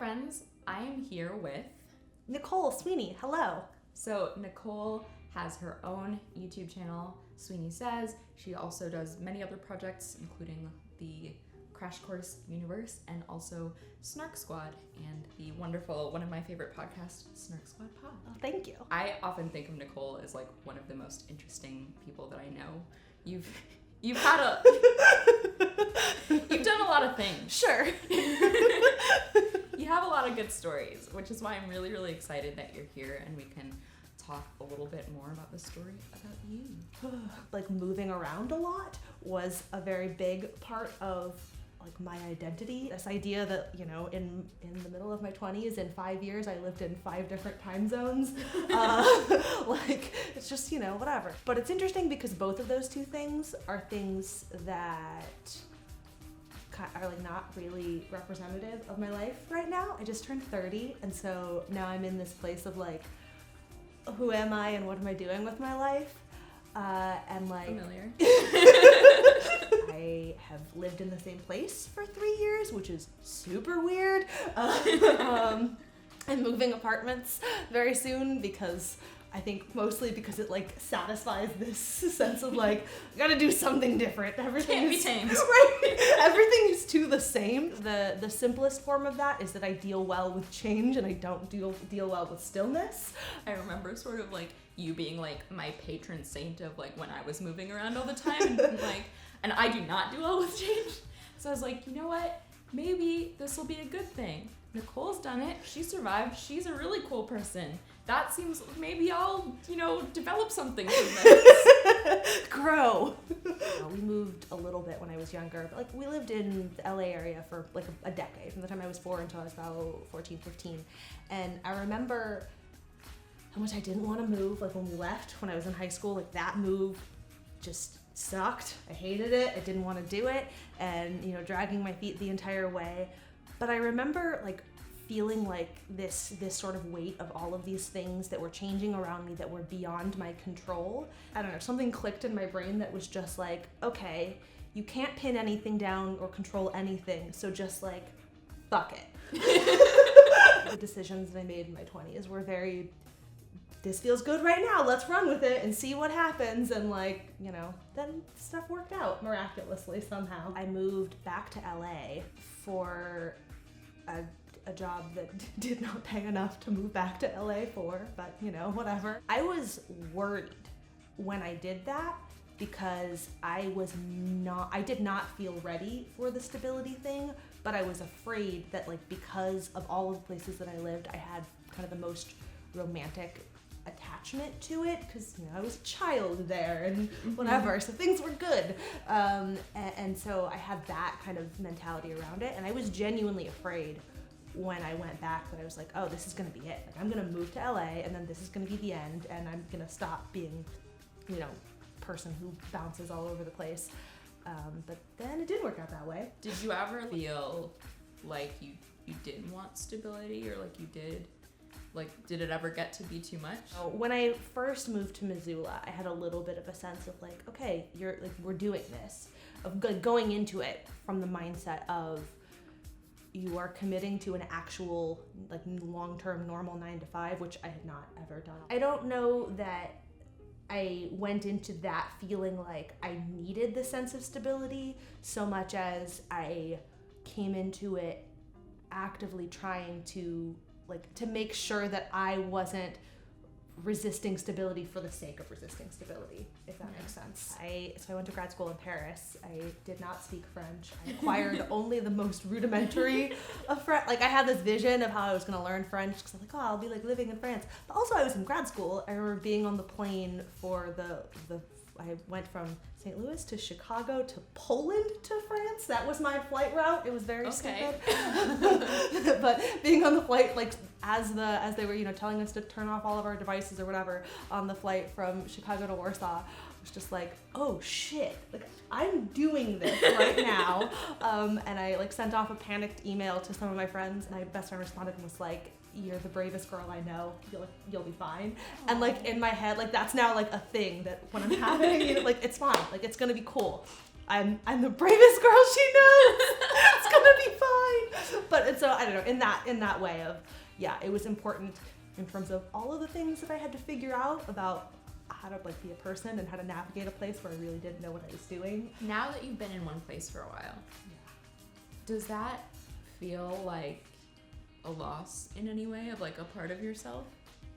friends, I am here with Nicole Sweeney. Hello. So Nicole has her own YouTube channel, Sweeney Says. She also does many other projects, including the Crash Course Universe and also Snark Squad and the wonderful, one of my favorite podcasts, Snark Squad Pod. Oh, thank you. I often think of Nicole as like one of the most interesting people that I know. You've done a lot of things. Sure. You have a lot of good stories, which is why I'm really, really excited that you're here and we can talk a little bit more about the story about you. Like moving around a lot was a very big part of like my identity. This idea that, you know, in the middle of my 20s, in 5 years, I lived in 5 different time zones. Like, it's just, you know, whatever. But it's interesting because both of those two things are things that are like not really representative of my life right now. I just turned 30, and so now I'm in this place of like, who am I and what am I doing with my life? And like, Familiar. I have lived in the same place for 3 years, which is super weird. I'm moving apartments very soon because I think mostly because it like satisfies this sense of like, I gotta do something different. Everything Can't be is tamed. right. Everything is too the same. The simplest form of that is that I deal well with change and I don't deal well with stillness. I remember sort of like you being like my patron saint of like when I was moving around all the time and like, and I do not do well with change. So I was like, you know what? Maybe this will be a good thing. Nicole's done it. She survived. She's a really cool person. That seems, maybe I'll, you know, develop something from this. Grow. We moved a little bit when I was younger, but like we lived in the LA area for like a decade, from the time I was 4 until I was about 14, 15. And I remember how much I didn't want to move, like when we left, when I was in high school, like that move just sucked. I hated it. I didn't want to do it, and you know, dragging my feet the entire way. But I remember like feeling like this sort of weight of all of these things that were changing around me that were beyond my control. I don't know, something clicked in my brain that was just like, okay, you can't pin anything down or control anything, so just like, fuck it. The decisions that I made in my 20s were very, this feels good right now, let's run with it and see what happens. And like, you know, then stuff worked out miraculously somehow. I moved back to LA for a job that did not pay enough to move back to LA for, but you know, whatever. I was worried when I did that because I did not feel ready for the stability thing, but I was afraid that like because of all of the places that I lived, I had kind of the most romantic attachment to it because, you know, I was a child there and whatever, so things were good. And so I had that kind of mentality around it, and I was genuinely afraid when I went back that I was like, oh, this is gonna be it. Like, I'm gonna move to LA and then this is gonna be the end and I'm gonna stop being, you know, person who bounces all over the place. But then it didn't work out that way. Did you ever feel like you didn't want stability, or like you did? Like, did it ever get to be too much? When I first moved to Missoula, I had a little bit of a sense of like, okay, we're doing this, of going into it from the mindset of you are committing to an actual like long-term normal 9-to-5, which I had not ever done. I don't know that I went into that feeling like I needed the sense of stability so much as I came into it actively trying to make sure that I wasn't resisting stability for the sake of resisting stability, if that makes sense. So I went to grad school in Paris. I did not speak French. I acquired only the most rudimentary of French. Like, I had this vision of how I was going to learn French because I'm like, oh, I'll be like living in France. But also I was in grad school. I remember being on the plane for I went from St. Louis to Chicago to Poland to France. That was my flight route. It was very stupid. But being on the flight, like as they were, you know, telling us to turn off all of our devices or whatever on the flight from Chicago to Warsaw, I was just like, oh shit, like I'm doing this right now. And I like sent off a panicked email to some of my friends, and my best friend responded and was like, you're the bravest girl I know, you'll be fine. Aww. And like in my head, like that's now like a thing that when I'm having it, like it's fine, like it's gonna be cool. I'm the bravest girl she knows. It's gonna be fine. But and so I don't know, in that way of, yeah, it was important in terms of all of the things that I had to figure out about how to like be a person and how to navigate a place where I really didn't know what I was doing. Now that you've been in one place for a while, does that feel like a loss in any way of like a part of yourself?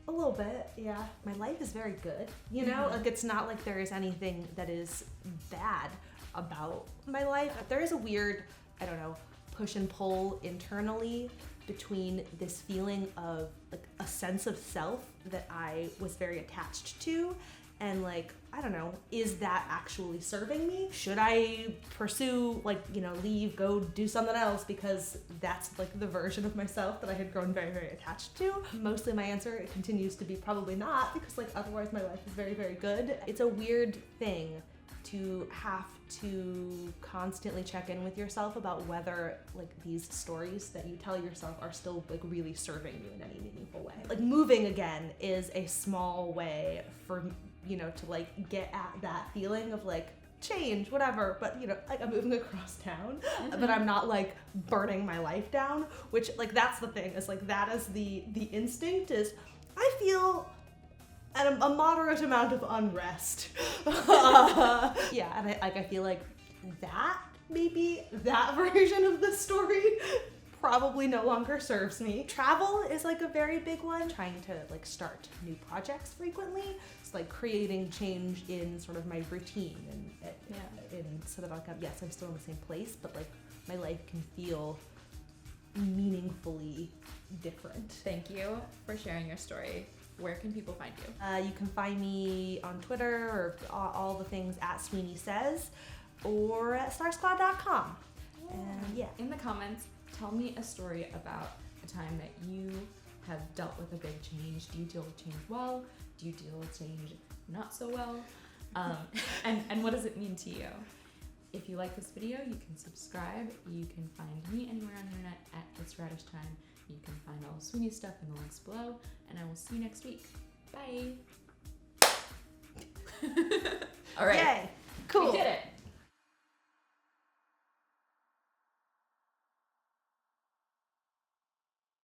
A little bit, yeah. My life is very good, you know? Like it's not like there is anything that is bad about my life. There is a weird, I don't know, push and pull internally between this feeling of like a sense of self that I was very attached to and like, I don't know, is that actually serving me? Should I pursue like, you know, leave, go do something else because that's like the version of myself that I had grown very, very attached to? Mostly my answer, it continues to be probably not, because like otherwise my life is very, very good. It's a weird thing to have to constantly check in with yourself about whether like these stories that you tell yourself are still like really serving you in any meaningful way. Like moving again is a small way for, you know, to like get at that feeling of like change, whatever, but you know, like I'm moving across town, but I'm not like burning my life down, which like that's the thing, is like that is the instinct is I feel a moderate amount of unrest. Yeah, and I feel like that, maybe that version of the story probably no longer serves me. Travel is like a very big one. Trying to like start new projects frequently. It's like creating change in sort of my routine and sort of like, yes, I'm still in the same place, but like my life can feel meaningfully different. Thank you for sharing your story. Where can people find you? You can find me on Twitter or all the things at Sweeney Says or at starsquad.com. And yeah. In the comments, tell me a story about a time that you have dealt with a big change. Do you deal with change well? Do you deal with change not so well? And what does it mean to you? If you like this video, you can subscribe. You can find me anywhere on the internet at ItsRadishTime. You can find all of Sweeney's stuff in the links below, and I will see you next week. Bye. All right. Yay. Cool. We did it.